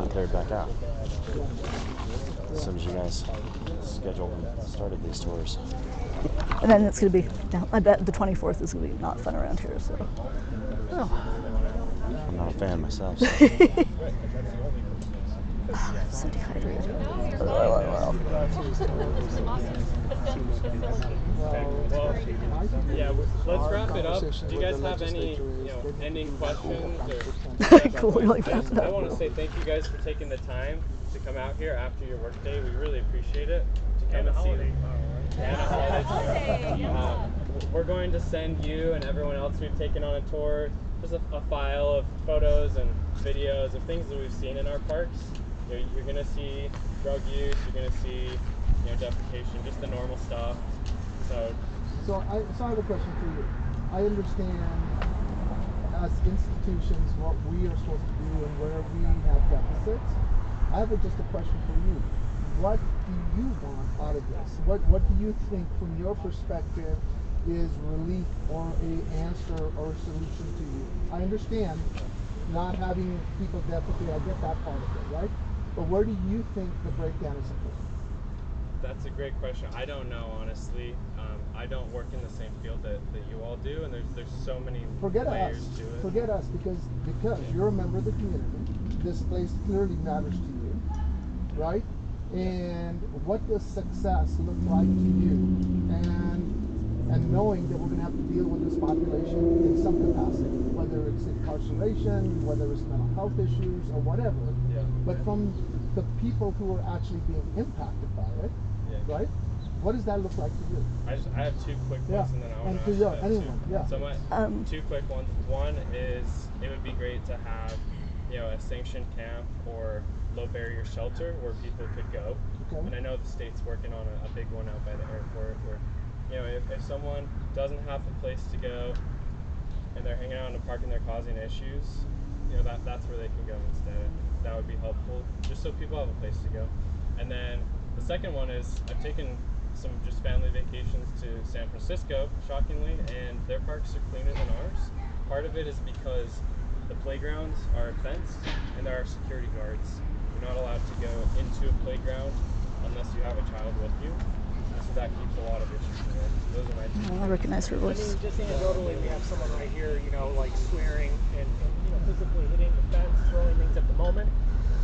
get cleared back out. As soon as you guys scheduled and started these tours. And then it's going to be, I bet the 24th is going to be not fun around here, so. Oh. I'm not a fan myself. So. So dehydrated. Yeah, let's wrap it up. Do you guys have any, ending questions? Or Cool, really wrap it up. I want to say thank you guys for taking the time to come out here after your work day. We really appreciate it. To come and see them. We're going to send you and everyone else we've taken on a tour just a file of photos and videos of things that we've seen in our parks. You're going to see drug use, you're going to see defecation, just the normal stuff. So I have a question for you. I understand as institutions what we are supposed to do and where we have deficits. I have just a question for you. What do you want out of this? What do you think from your perspective is relief or an answer or a solution to you? I understand not having people defecate, I get that part of it, right? But where do you think the breakdown is occurring? That's a great question. I don't know, honestly. I don't work in the same field that you all do, and there's so many layers to it. Forget us, because you're a member of the community. This place clearly matters to you, right? And what does success look like to you? And knowing that we're going to have to deal with this population in some capacity, whether it's incarceration, whether it's mental health issues, or whatever. Yeah. But from the people who are actually being impacted by it, right? What does that look like to you? I have two quick ones, and then I want to ask anyone. two. Yeah. So my two quick ones. One is it would be great to have a sanctioned camp or low barrier shelter where people could go. Okay. And I know the state's working on a big one out by the airport where if someone doesn't have a place to go and they're hanging out in a park and they're causing issues, that's where they can go instead. That would be helpful, just so people have a place to go. And then the second one is I've taken some just family vacations to San Francisco, shockingly, and their parks are cleaner than ours. Part of it is because the playgrounds are fenced and there are security guards. You're not allowed to go into a playground unless you have a child with you. And so that keeps a lot of issues away. Those are my two. I recognize her voice. I mean, just anecdotally, we have someone right here, like swearing and physically hitting the fence, throwing things at the moment.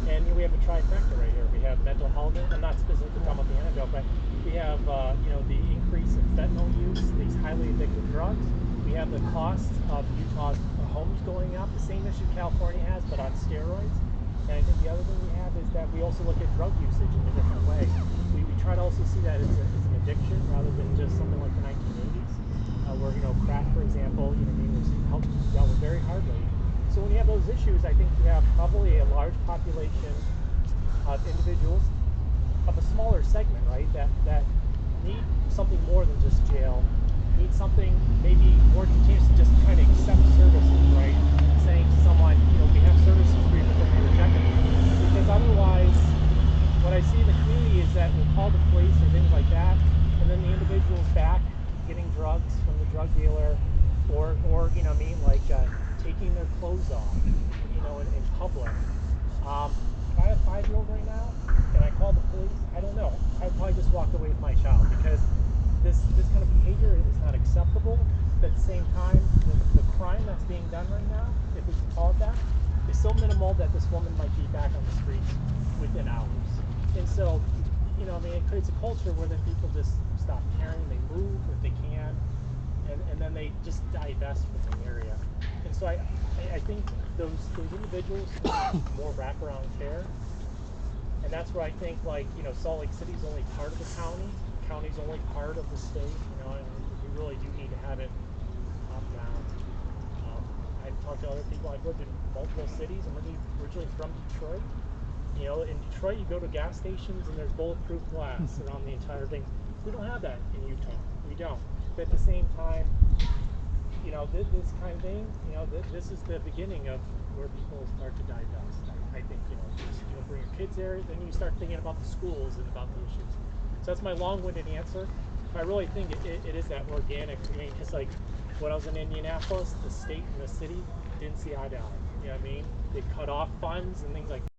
And we have a trifecta right here. We have mental health. I'm not specifically talking about the antidote, but we have the increase in fentanyl use, these highly addictive drugs. We have the cost of Utah's homes going up, the same issue California has, but on steroids. And I think the other thing we have is that we also look at drug usage in a different way. We try to also see that as an addiction rather than just something like the 1980s, where crack, for example, was dealt with very hardly. So when you have those issues, I think you have probably a large population of individuals of a smaller segment, right, that need something more than just jail, need something maybe more continuous to just kind of accept services, right? Saying to someone, we have services for you, but then they reject it. Because otherwise, what I see in the community is that we'll call the police or things like that, and then the individual's back getting drugs from the drug dealer, or taking their clothes off, in public. If I have a 5-year-old right now, and I call the police, I don't know. I'd probably just walk away with my child because this kind of behavior is not acceptable. But at the same time, the crime that's being done right now, if we can call it that, is so minimal that this woman might be back on the streets within hours. And so, it creates a culture where then people just stop caring, they move if they can, and then they just divest from the area. And so I think those individuals need more wraparound care. And that's where I think Salt Lake City is only part of the county. The county's only part of the state, and we really do need to have it top down. I've talked to other people. I've lived in multiple cities. I'm originally from Detroit. In Detroit you go to gas stations and there's bulletproof glass around the entire thing. We don't have that in Utah. We don't. But at the same time, this kind of thing, this is the beginning of where people start to divest. I think, bring your kids there, then you start thinking about the schools and about the issues. So that's my long-winded answer. I really think it is that organic. Because when I was in Indianapolis, the state and the city didn't see eye to eye. You know what I mean? They cut off funds and things like that.